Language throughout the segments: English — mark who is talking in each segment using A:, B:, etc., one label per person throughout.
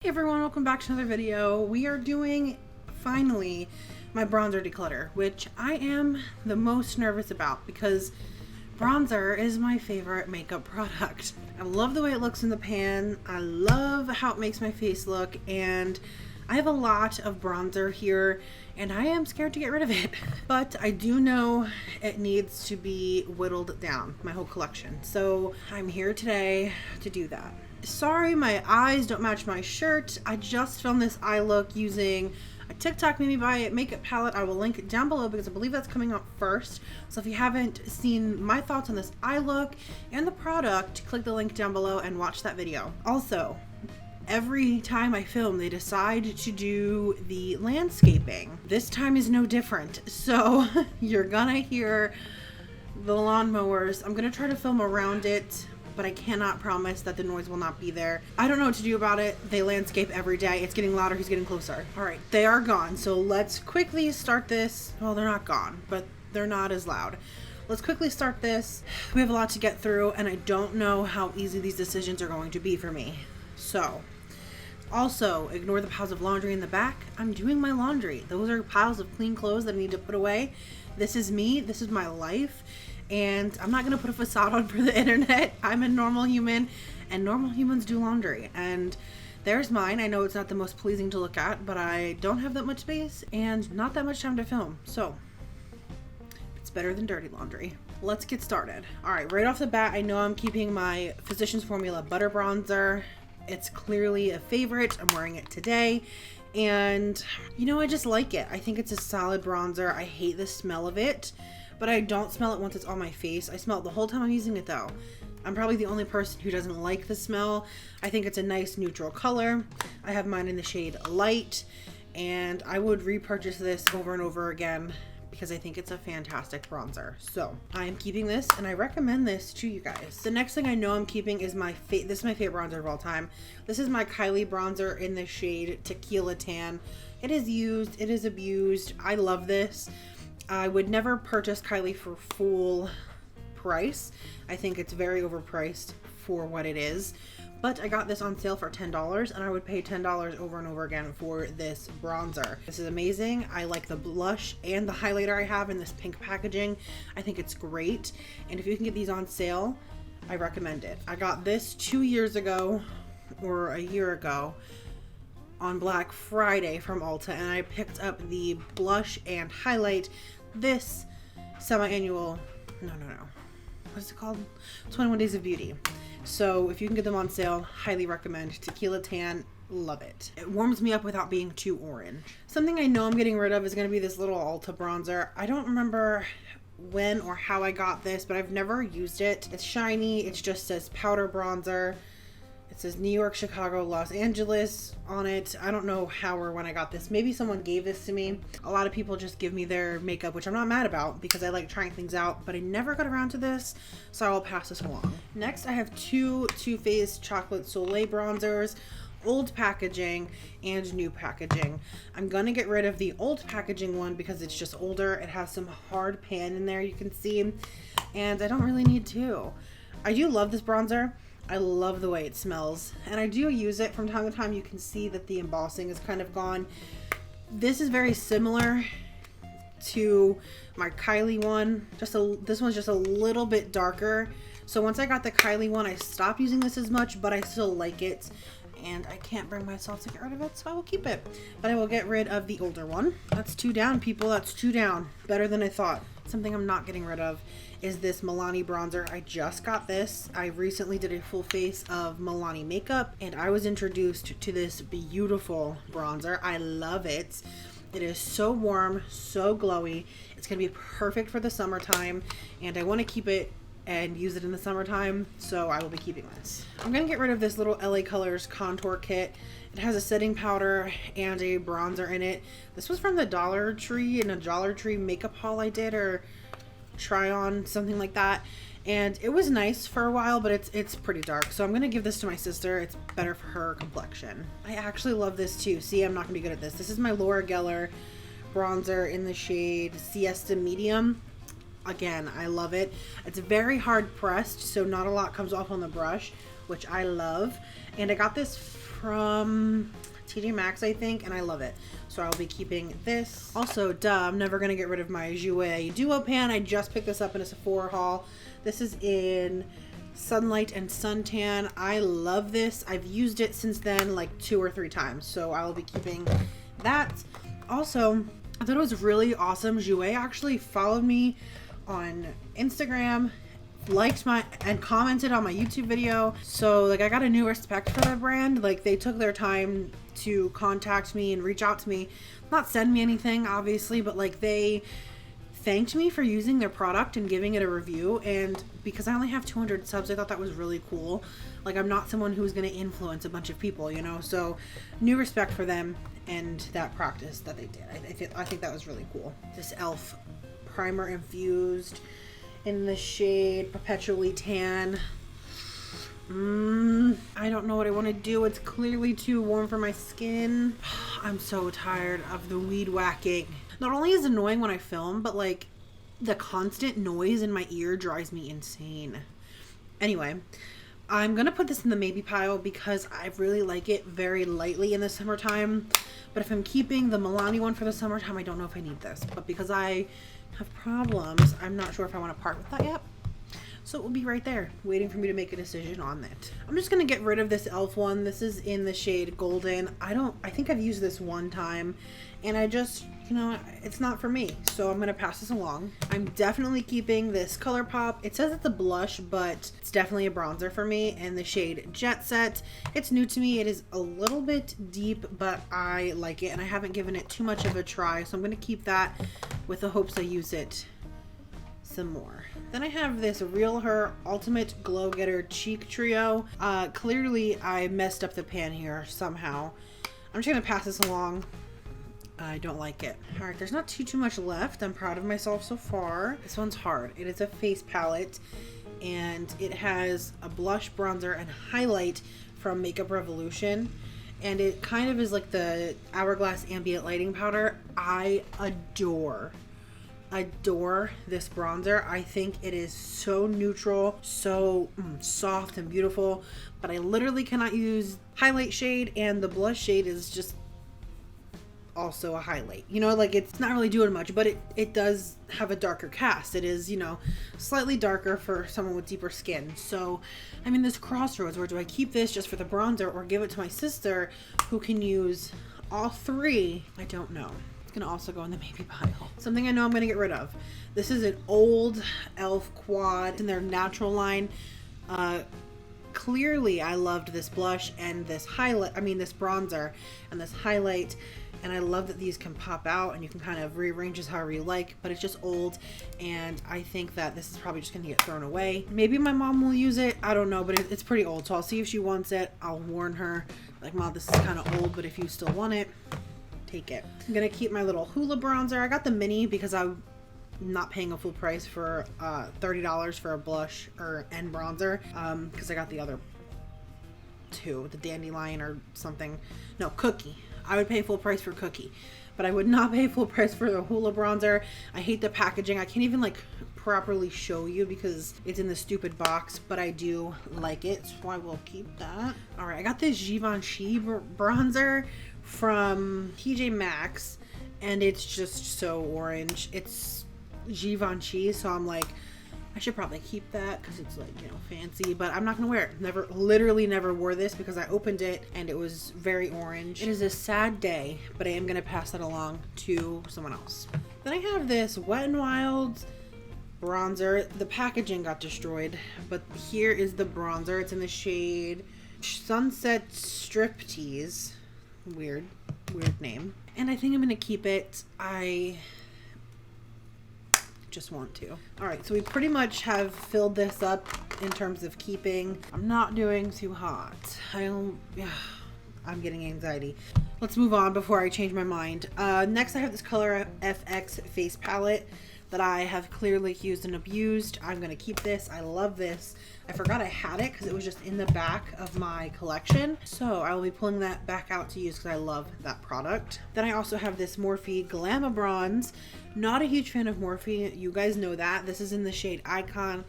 A: Hey everyone, welcome back to another video. We are doing, finally, my bronzer declutter, which I am the most nervous about because bronzer is my favorite makeup product. I love the way it looks in the pan. I love how it makes my face look, and I have a lot of bronzer here and I am scared to get rid of it. But I do know it needs to be whittled down, my whole collection. So I'm here today to do that. Sorry, my eyes don't match my shirt. I just filmed this eye look using a TikTok made me buy it makeup palette. I will link it down below because I believe that's coming out first. So if you haven't seen my thoughts on this eye look and the product, click the link down below and watch that video. Also, every time I film, they decide to do the landscaping. This time is no different. So you're gonna hear the lawnmowers. I'm gonna try to film around it, but I cannot promise that the noise will not be there. I don't know what to do about it. They landscape every day. It's getting louder. He's getting closer. All right, they are gone. So let's quickly start this. Well, they're not gone, but they're not as loud. Let's quickly start this. We have a lot to get through, and I don't know how easy these decisions are going to be for me. So, also, ignore the piles of laundry in the back. I'm doing my laundry. Those are piles of clean clothes that I need to put away. This is me. This is my life. And I'm not going to put a facade on for the internet. I'm a normal human, and normal humans do laundry. And there's mine. I know it's not the most pleasing to look at, but I don't have that much space and not that much time to film. So it's better than dirty laundry. Let's get started. All right, right off the bat, I know I'm keeping my Physicians Formula Butter Bronzer. It's clearly a favorite. I'm wearing it today. And, you know, I just like it. I think it's a solid bronzer. I hate the smell of it, but I don't smell it once it's on my face. I smell it the whole time I'm using it though. I'm probably the only person who doesn't like the smell. I think it's a nice neutral color. I have mine in the shade Light, and I would repurchase this over and over again because I think it's a fantastic bronzer. So I am keeping this, and I recommend this to you guys. The next thing I know I'm keeping is this is my favorite bronzer of all time. This is my Kylie bronzer in the shade Tequila Tan. It is used, it is abused. I love this. I would never purchase Kylie for full price. I think it's very overpriced for what it is. But I got this on sale for $10, and I would pay $10 over and over again for this bronzer. This is amazing. I like the blush and the highlighter I have in this pink packaging. I think it's great. And if you can get these on sale, I recommend it. I got this 2 years ago or a year ago on Black Friday from Ulta, and I picked up the blush and highlight this semi-annual, no, what is it called? 21 Days of Beauty. So if you can get them on sale, highly recommend. Tequila Tan, love it. It warms me up without being too orange. Something I know I'm getting rid of is going to be this little Ulta bronzer. I don't remember when or how I got this, but I've never used it. It's shiny. It just says powder bronzer. It says New York, Chicago, Los Angeles on it. I don't know how or when I got this. Maybe someone gave this to me. A lot of people just give me their makeup, which I'm not mad about because I like trying things out, but I never got around to this, so I will pass this along. Next, I have two Too Faced Chocolate Soleil bronzers, old packaging and new packaging. I'm gonna get rid of the old packaging one because it's just older. It has some hard pan in there, you can see, and I don't really need two. I do love this bronzer. I love the way it smells, and I do use it from time to time. You can see that the embossing is kind of gone. This is very similar to my Kylie one. This one's just a little bit darker. So once I got the Kylie one, I stopped using this as much, but I still like it, and I can't bring myself to get rid of it, so I will keep it. But I will get rid of the older one. That's 2 down, people. That's 2 down. Better than I thought. Something I'm not getting rid of is this Milani bronzer. I just got this. I recently did a full face of Milani makeup, and I was introduced to this beautiful bronzer. I love it. It is so warm, so glowy. It's gonna be perfect for the summertime, and I want to keep it and use it in the summertime, so I will be keeping this. I'm gonna get rid of this little LA Colors contour kit. It has a setting powder and a bronzer in it. This was from the Dollar Tree, in a Dollar Tree makeup haul I did, or try on, something like that, and it was nice for a while, but it's pretty dark, so I'm gonna give this to my sister. It's better for her complexion. I actually love this too. See, I'm not gonna be good at this. This is my Laura Geller bronzer in the shade Siesta Medium. Again, I love it. It's very hard pressed, so not a lot comes off on the brush, which I love. And I got this from TJ Maxx, I think, and I love it. So I'll be keeping this. Also, I'm never gonna get rid of my Jouer Duo Pan. I just picked this up in a Sephora haul. This is in Sunlight and Suntan. I love this. I've used it since then like 2 or 3 times, so I will be keeping that. Also, I thought it was really awesome. Jouer actually followed me on Instagram, liked and commented on my YouTube video. So like, I got a new respect for the brand. Like, they took their time to contact me and reach out to me, not send me anything obviously, but like, they thanked me for using their product and giving it a review. And because I only have 200 subs, I thought that was really cool. Like, I'm not someone who's going to influence a bunch of people, you know, so new respect for them and that practice that they did. I think that was really cool. This e.l.f. primer infused in the shade Perpetually Tan. I don't know what I want to do. It's clearly too warm for my skin. I'm so tired of the weed whacking. Not only is it annoying when I film, but like, the constant noise in my ear drives me insane. Anyway, I'm gonna put this in the maybe pile because I really like it very lightly in the summertime. But if I'm keeping the Milani one for the summertime, I don't know if I need this. But because I have problems, I'm not sure if I want to part with that yet. So it will be right there waiting for me to make a decision on it. I'm just gonna get rid of this e.l.f. one. This is in the shade Golden. I think I've used this one time and I just, you know, it's not for me. So I'm gonna pass this along. I'm definitely keeping this ColourPop. It says it's a blush, but it's definitely a bronzer for me, in the shade Jet Set. It's new to me. It is a little bit deep, but I like it and I haven't given it too much of a try. So I'm gonna keep that with the hopes I use it some more. Then I have this Real Her Ultimate Glow Getter Cheek Trio. Clearly I messed up the pan here somehow. I'm just gonna pass this along. I don't like it. All right, there's not too much left. I'm proud of myself so far. This one's hard. It is a face palette and it has a blush, bronzer, and highlight from Makeup Revolution. And it kind of is like the Hourglass Ambient Lighting Powder. I adore this bronzer. I think it is so neutral, so soft and beautiful, but I literally cannot use highlight shade, and the blush shade is just also a highlight, you know, like it's not really doing much, but it does have a darker cast. It is, you know, slightly darker for someone with deeper skin. So I'm in this crossroads where do I keep this just for the bronzer or give it to my sister who can use all 3? I don't know. It's gonna also go in the maybe pile. Something I know I'm gonna get rid of. This is an old e.l.f. quad in their natural line. Clearly I loved this blush and this highlight, this bronzer and this highlight, and I love that these can pop out and you can kind of rearrange this however you like, but it's just old and I think that this is probably just gonna get thrown away. Maybe my mom will use it, I don't know, but it's pretty old, so I'll see if she wants it. I'll warn her, like, Mom, this is kind of old, but if you still want it, take it. I'm gonna keep my little Hoola bronzer. I got the mini because I'm not paying a full price for $30 for a blush and bronzer, because I got the other 2, the Dandelion or something. No, Cookie. I would pay full price for Cookie, but I would not pay full price for the Hoola bronzer. I hate the packaging. I can't even like properly show you because it's in the stupid box, but I do like it, so I will keep that. All right, I got this Givenchy bronzer from TJ Maxx and it's just so orange. It's Givenchy, so I'm like, I should probably keep that because it's like, you know, fancy, but I'm not gonna wear it. Literally never wore this because I opened it and it was very orange. It is a sad day, but I am gonna pass that along to someone else. Then I have this Wet n Wild bronzer. The packaging got destroyed, but here is the bronzer. It's in the shade Sunset Striptease. Weird name. And I think I'm gonna keep it. I just want to. All right, so we pretty much have filled this up in terms of keeping. I'm not doing too hot. I'm getting anxiety. Let's move on before I change my mind. Next I have this Color FX face palette that I have clearly used and abused. I'm gonna keep this. I love this. I forgot I had it because it was just in the back of my collection. So I will be pulling that back out to use because I love that product. Then I also have this Morphe Glamour Bronze. Not a huge fan of Morphe. You guys know that. This is in the shade Icon.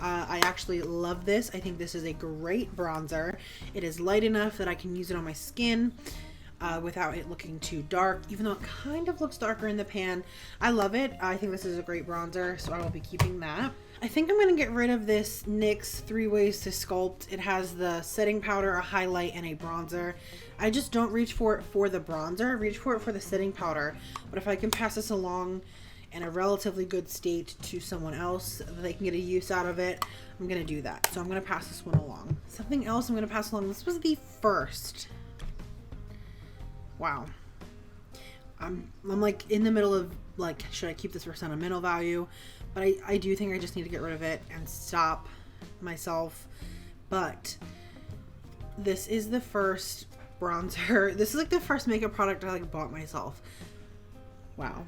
A: I actually love this. I think this is a great bronzer. It is light enough that I can use it on my skin without it looking too dark, even though it kind of looks darker in the pan. I love it. I think this is a great bronzer, so I will be keeping that. I think I'm going to get rid of this NYX 3 Ways to Sculpt. It has the setting powder, a highlight, and a bronzer. I just don't reach for it for the bronzer. I reach for it for the setting powder. But if I can pass this along in a relatively good state to someone else, that they can get a use out of it, I'm going to do that. So I'm going to pass this one along. Something else I'm going to pass along. This was the first. Wow. I'm like in the middle of like, should I keep this for sentimental value? But I do think I just need to get rid of it and stop myself. But this is the first bronzer. This is like the first makeup product I like bought myself. Wow.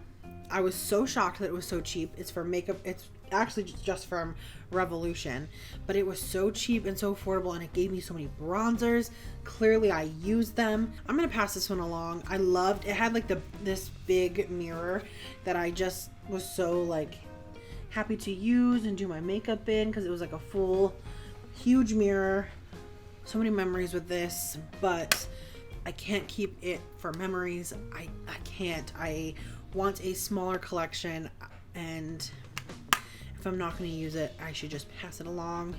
A: I was so shocked that it was so cheap. It's for makeup. It's actually just from Revolution, but it was so cheap and so affordable, and it gave me so many bronzers. Clearly I used them. I'm gonna pass this one along. I loved it. Had like this big mirror that I just was so like happy to use and do my makeup in, because it was like a full huge mirror. So many memories with this, but I can't keep it for memories. I can't. I want a smaller collection, and if I'm not going to use it, I should just pass it along.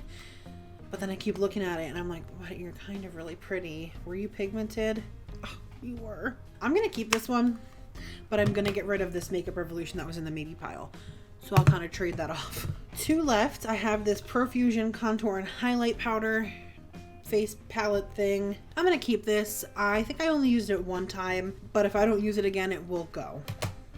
A: But then I keep looking at it and I'm like, what? You're kind of really pretty. Were you pigmented? Oh, you were. I'm going to keep this one, but I'm going to get rid of this Makeup Revolution that was in the maybe pile. So I'll kind of trade that off. Two left. I have this Profusion Contour and Highlight Powder face palette thing. I'm going to keep this. I think I only used it one time, but if I don't use it again, it will go.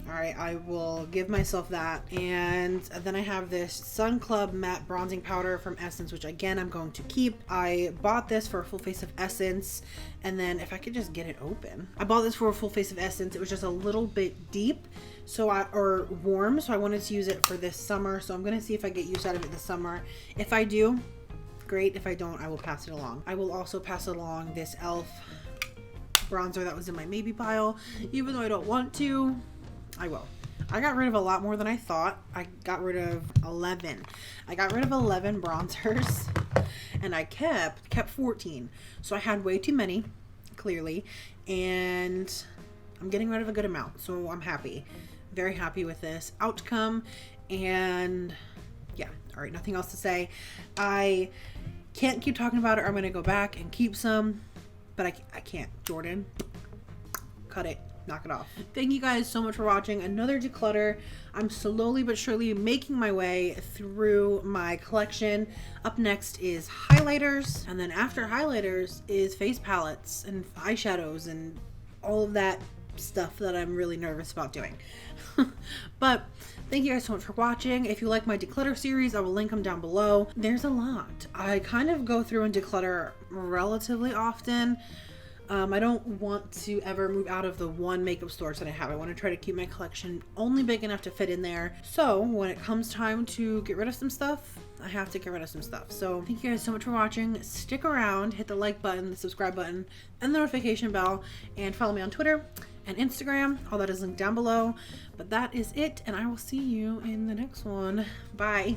A: All right, I will give myself that. And then I have this Sun Club Matte Bronzing Powder from Essence, which again, I'm going to keep. I bought this for a full face of Essence. And then if I could just get it open. I bought this for a full face of Essence. It was just a little bit deep, or warm. So I wanted to use it for this summer. So I'm going to see if I get use out of it this summer. If I do, great. If I don't, I will pass it along. I will also pass along this e.l.f. bronzer that was in my maybe pile. Even though I don't want to, I will. I got rid of a lot more than I thought. I got rid of 11. I got rid of 11 bronzers, and I kept 14. So I had way too many, clearly, and I'm getting rid of a good amount. So I'm happy. Very happy with this outcome. And yeah, all right, nothing else to say. I can't keep talking about it, or I'm going to go back and keep some, but I can't. Jordan, cut it. Knock it off. Thank you guys so much for watching another declutter. I'm slowly but surely making my way through my collection. Up next is highlighters, and then after highlighters is face palettes and eyeshadows and all of that stuff that I'm really nervous about doing. But thank you guys so much for watching. If you like my declutter series, I will link them down below. There's a lot. I kind of go through and declutter relatively often. I don't want to ever move out of the one makeup storage that I have. I want to try to keep my collection only big enough to fit in there. So when it comes time to get rid of some stuff, I have to get rid of some stuff. So thank you guys so much for watching. Stick around, hit the like button, the subscribe button, and the notification bell, and follow me on Twitter and Instagram. All that is linked down below. But that is it, and I will see you in the next one. Bye.